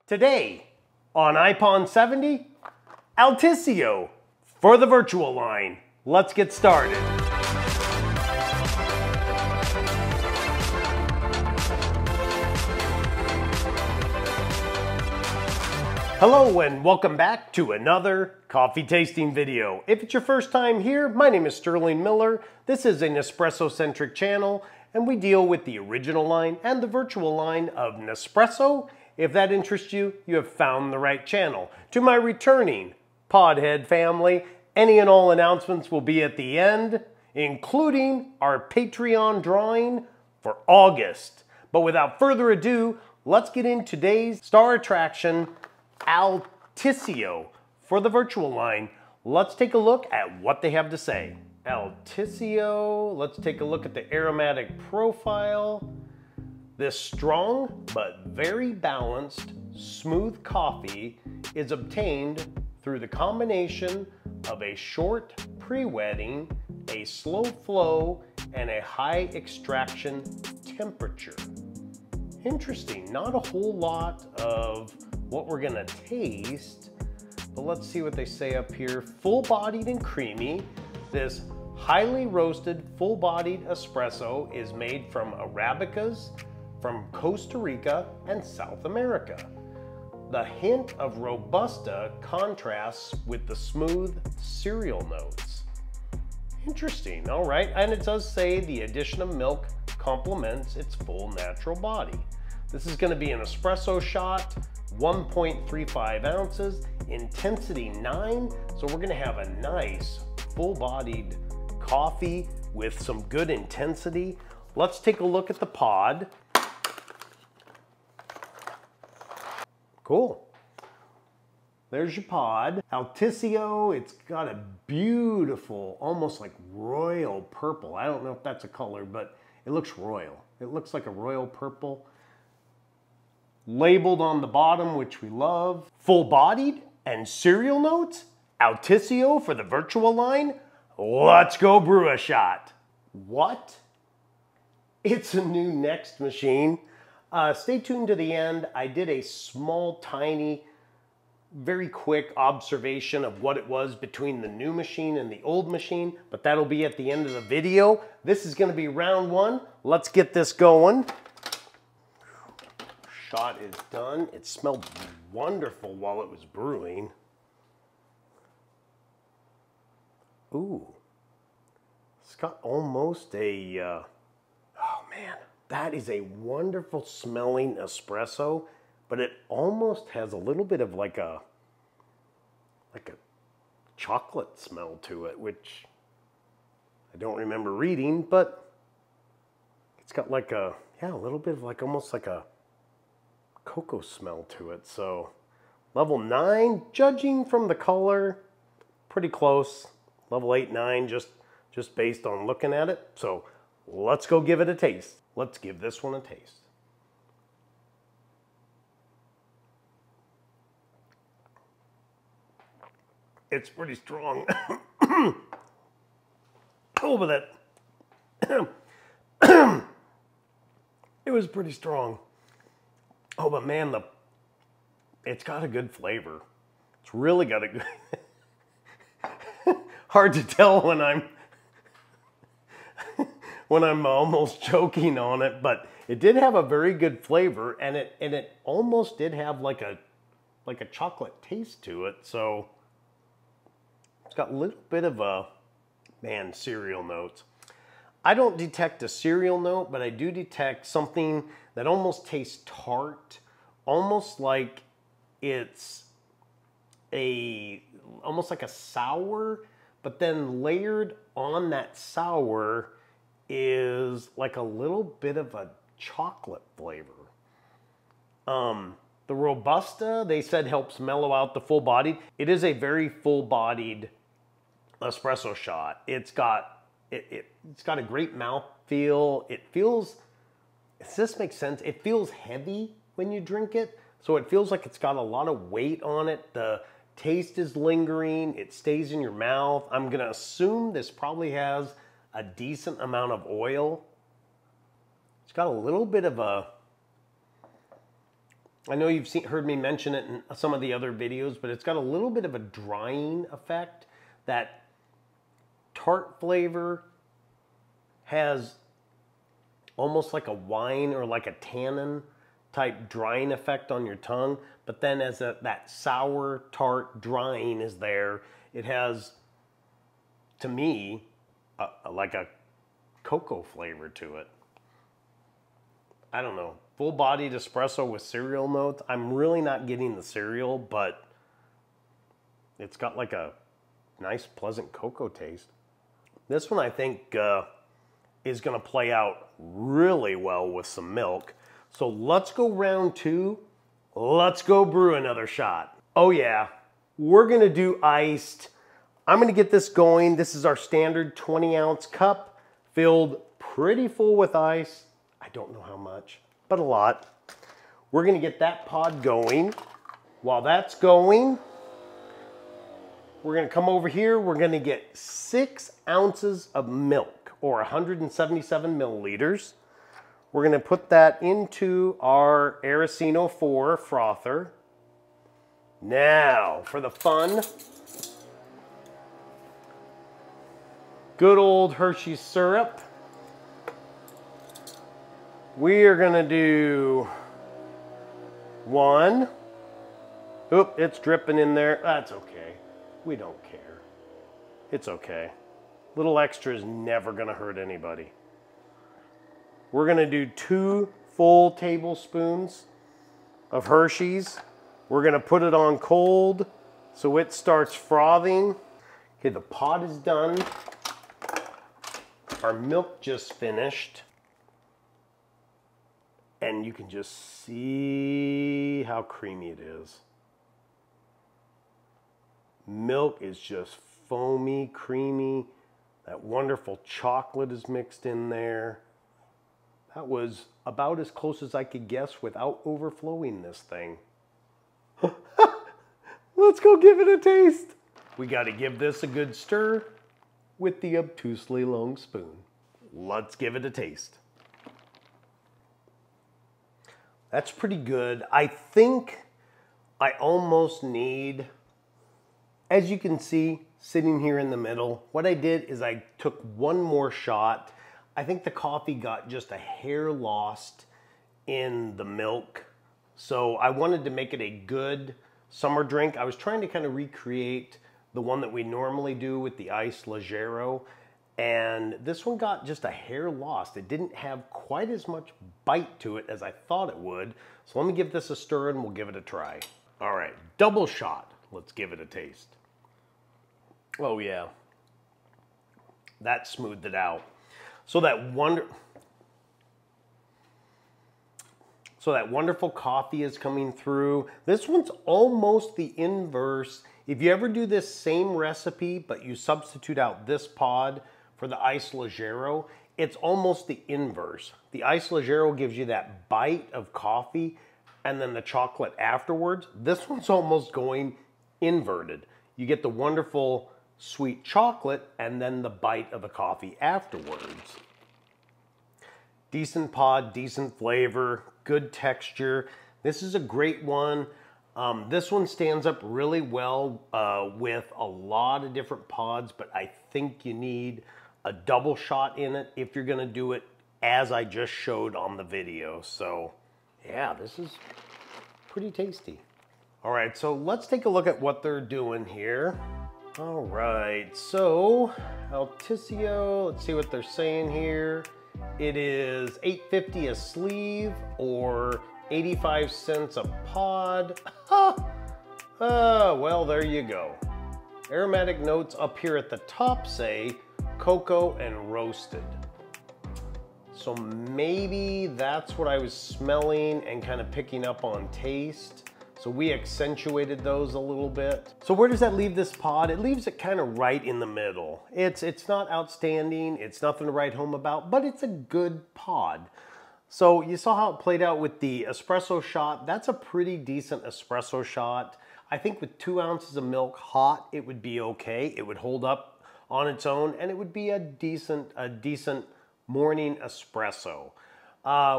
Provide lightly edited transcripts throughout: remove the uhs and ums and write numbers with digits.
Today on iPon 70, Altissio for the Vertuo line. Let's get started. Hello and welcome back to another coffee tasting video. If it's your first time here, my name is Sterling Miller. This is a Nespresso-centric channel and we deal with the original line and the Vertuo line of Nespresso. If that interests you, you have found the right channel. To my returning Podhead family, any and all announcements will be at the end, including our Patreon drawing for August. But without further ado, let's get into today's star attraction, Altissio for the Vertuo line. Let's take a look at what they have to say. Altissio, let's take a look at the aromatic profile. This strong but very balanced, smooth coffee is obtained through the combination of a short pre-wetting, a slow flow, and a high extraction temperature. Interesting, not a whole lot of what we're gonna taste, but let's see what they say up here. Full-bodied and creamy, this highly roasted, full-bodied espresso is made from Arabicas from Costa Rica and South America. The hint of Robusta contrasts with the smooth cereal notes. Interesting, all right, and it does say the addition of milk complements its full natural body. This is gonna be an espresso shot, 1.35 ounces, intensity 9, so we're gonna have a nice full-bodied coffee with some good intensity. Let's take a look at the pod. Cool. There's your pod. Altissio, it's got a beautiful, almost like royal purple. I don't know if that's a color, but it looks royal. It looks like a royal purple. Labeled on the bottom, which we love. Full-bodied and cereal notes. Altissio for the Vertuo line. Let's go brew a shot. What? It's a new Next machine. Stay tuned to the end. I did a small, tiny, very quick observation of what it was between the new machine and the old machine, but that'll be at the end of the video. This is gonna be round one. Let's get this going. Shot is done. It smelled wonderful while it was brewing. Ooh, it's got almost a, oh man, that is a wonderful smelling espresso, but it almost has a little bit of like a chocolate smell to it, which I don't remember reading, but it's got like a, yeah, a little bit of like almost like a cocoa smell to it. So level 9, judging from the color, pretty close. Level 8, 9, just based on looking at it. So let's go give it a taste. Let's give this one a taste. It's pretty strong. Oh, but that it was pretty strong. Oh, but man, it's got a good flavor. It's really got a good. Hard to tell when I'm almost choking on it, but it did have a very good flavor, and it almost did have like a chocolate taste to it. So it's got a little bit of a, man, cereal notes. I don't detect a cereal note, but I do detect something that almost tastes tart, almost like it's almost like a sour, but then layered on that sour is like a little bit of a chocolate flavor. The Robusta, they said, helps mellow out the full bodied. It is a very full-bodied espresso shot. It's got a great mouthfeel. It feels, does this make sense? It feels heavy when you drink it. So it feels like it's got a lot of weight on it. The taste is lingering. It stays in your mouth. I'm gonna assume this probably has a decent amount of oil. It's got a little bit of a, I know you've heard me mention it in some of the other videos, but it's got a little bit of a drying effect. That tart flavor has almost like a wine or like a tannin type drying effect on your tongue, but then as that sour tart drying is there, it has, to me, like a cocoa flavor to it. I don't know, full-bodied espresso with cereal notes. I'm really not getting the cereal, but it's got like a nice, pleasant cocoa taste. This one I think is gonna play out really well with some milk. So let's go round 2. Let's go brew another shot. Oh yeah, we're gonna do iced. I'm gonna get this going. This is our standard 20-ounce cup, filled pretty full with ice. I don't know how much, but a lot. We're gonna get that pod going. While that's going, we're gonna come over here. We're gonna get 6 ounces of milk, or 177 milliliters. We're gonna put that into our Aracino 4 frother. Now, for the fun, good old Hershey's syrup. We are gonna do 1. Oop, it's dripping in there. That's okay. We don't care. It's okay. Little extra is never gonna hurt anybody. We're gonna do 2 full tablespoons of Hershey's. We're gonna put it on cold so it starts frothing. Okay, the pod is done. Our milk just finished. And you can just see how creamy it is. Milk is just foamy, creamy. That wonderful chocolate is mixed in there. That was about as close as I could guess without overflowing this thing. Let's go give it a taste. We got to give this a good stir with the obtusely long spoon. Let's give it a taste. That's pretty good. I think I almost need, as you can see, sitting here in the middle, what I did is I took 1 more shot. I think the coffee got just a hair lost in the milk. So I wanted to make it a good summer drink. I was trying to kind of recreate the one that we normally do with the iced Leggero. And this one got just a hair lost. It didn't have quite as much bite to it as I thought it would. So let me give this a stir and we'll give it a try. All right, double shot. Let's give it a taste. Oh yeah, that smoothed it out. So that wonderful coffee is coming through. This one's almost the inverse. If you ever do this same recipe, but you substitute out this pod for the iced Leggero, it's almost the inverse. The iced Leggero gives you that bite of coffee and then the chocolate afterwards. This one's almost going inverted. You get the wonderful sweet chocolate and then the bite of the coffee afterwards. Decent pod, decent flavor, good texture. This is a great one. This one stands up really well with a lot of different pods, but I think you need a double shot in it if you're gonna do it as I just showed on the video. So yeah, this is pretty tasty. All right, so let's take a look at what they're doing here. All right, so Altissio, let's see what they're saying here. It is $8.50 a sleeve or 85 cents a pod. Well, there you go. Aromatic notes up here at the top say cocoa and roasted. So maybe that's what I was smelling and kind of picking up on taste. So we accentuated those a little bit. So where does that leave this pod? It leaves it kind of right in the middle. It's not outstanding, it's nothing to write home about, but it's a good pod. So you saw how it played out with the espresso shot. That's a pretty decent espresso shot. I think with 2 ounces of milk hot, it would be okay. It would hold up on its own and it would be a decent morning espresso.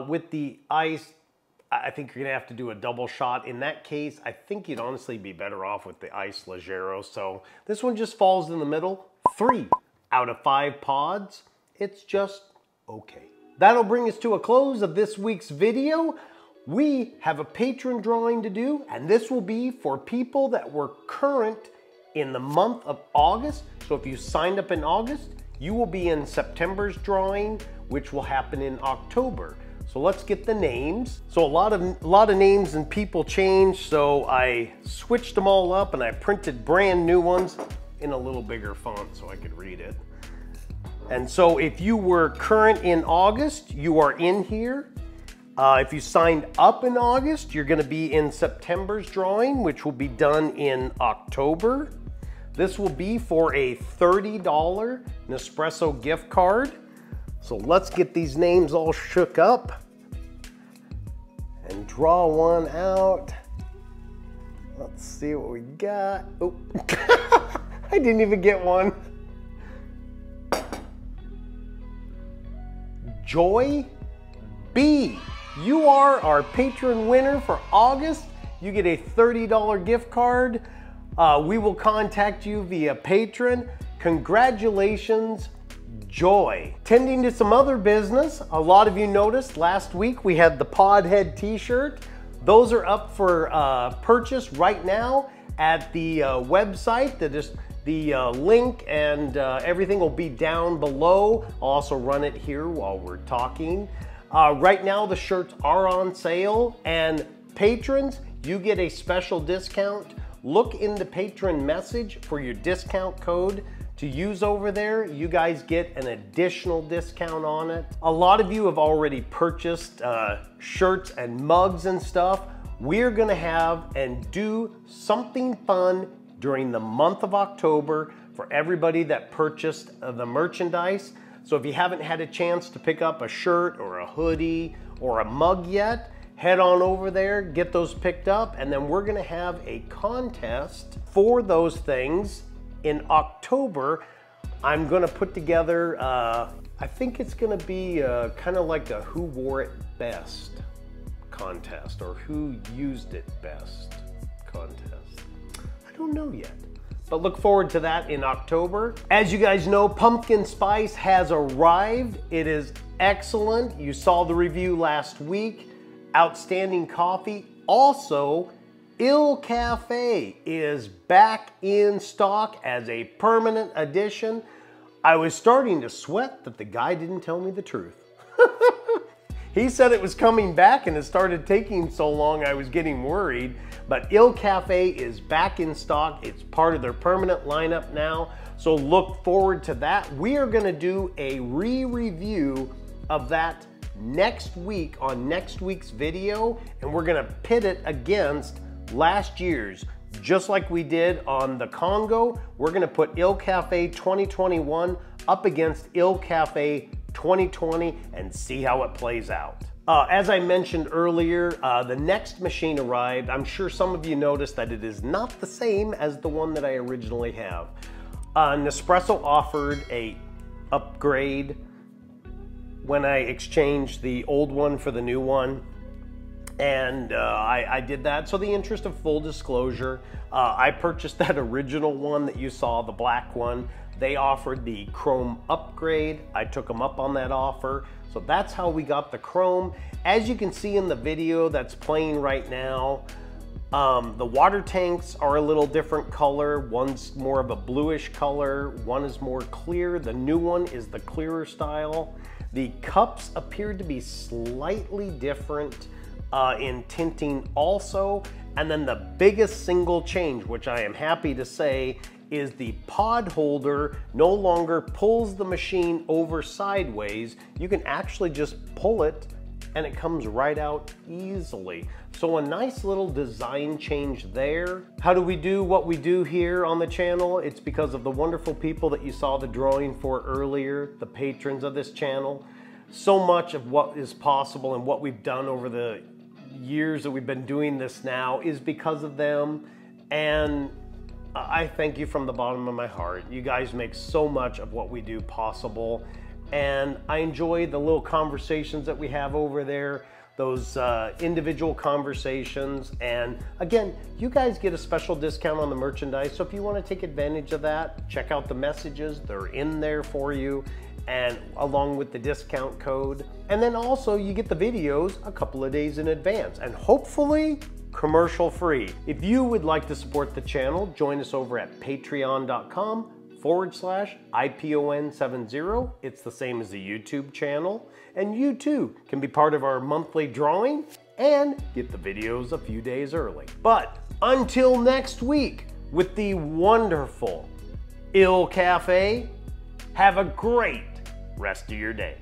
With the ice, I think you're gonna have to do a double shot. In that case, I think you'd honestly be better off with the Ice Leggero. So this one just falls in the middle. 3 out of 5 pods. It's just okay. That'll bring us to a close of this week's video. We have a patron drawing to do, and this will be for people that were current in the month of August. So if you signed up in August, you will be in September's drawing, which will happen in October. So let's get the names. So a lot of names and people changed, so I switched them all up and I printed brand new ones in a little bigger font so I could read it. And so if you were current in August, you are in here. If you signed up in August, you're gonna be in September's drawing, which will be done in October. This will be for a $30 Nespresso gift card. So let's get these names all shook up and draw one out. Let's see what we got. Oh, I didn't even get one. Joy B. You are our patron winner for August. You get a $30 gift card. We will contact you via Patreon. Congratulations, Joy. Tending to some other business, a lot of you noticed last week we had the Podhead t-shirt. Those are up for purchase right now at the website. The link and everything will be down below. I'll also run it here while we're talking. Right now the shirts are on sale, and patrons, you get a special discount. Look in the patron message for your discount code to use over there. You guys get an additional discount on it. A lot of you have already purchased shirts and mugs and stuff. We're gonna have and do something fun during the month of October for everybody that purchased the merchandise. So if you haven't had a chance to pick up a shirt or a hoodie or a mug yet, head on over there, get those picked up, and then we're gonna have a contest for those things in October. I'm gonna put together, I think it's gonna be kind of like a who wore it best contest or who used it best contest. I don't know yet, but look forward to that in October. As you guys know, pumpkin spice has arrived. It is excellent. You saw the review last week. Outstanding coffee. Also, Il Cafe is back in stock as a permanent addition. I was starting to sweat that the guy didn't tell me the truth. He said it was coming back and it started taking so long I was getting worried. But Il Cafe is back in stock. It's part of their permanent lineup now. So look forward to that. We are gonna do a re-review of that next week on next week's video, and we're gonna pit it against last year's. Just like we did on the Congo, we're gonna put Il Cafe 2021 up against Il Cafe 2020 and see how it plays out. As I mentioned earlier, the next machine arrived. I'm sure some of you noticed that it is not the same as the one that I originally have. Nespresso offered a upgrade when I exchanged the old one for the new one, and I did that. So the interest of full disclosure, I purchased that original one that you saw, the black one. They offered the chrome upgrade. I took them up on that offer. So that's how we got the chrome. As you can see in the video that's playing right now, the water tanks are a little different color. One's more of a bluish color. One is more clear. The new one is the clearer style. The cups appear to be slightly different in tinting also. And then the biggest single change, which I am happy to say, is the pod holder no longer pulls the machine over sideways. You can actually just pull it and it comes right out easily. So a nice little design change there. How do we do what we do here on the channel? It's because of the wonderful people that you saw the drawing for earlier, the patrons of this channel. So much of what is possible and what we've done over the years that we've been doing this now is because of them, and I thank you from the bottom of my heart. You guys make so much of what we do possible, and I enjoy the little conversations that we have over there, those individual conversations. And again, you guys get a special discount on the merchandise. So if you want to take advantage of that, check out the messages. They're in there for you, and along with the discount code. And then also you get the videos a couple of days in advance, and hopefully commercial free. If you would like to support the channel, join us over at patreon.com/IPON70. It's the same as the YouTube channel. And you too can be part of our monthly drawing and get the videos a few days early. But until next week with the wonderful Il Cafe, have a great rest of your day.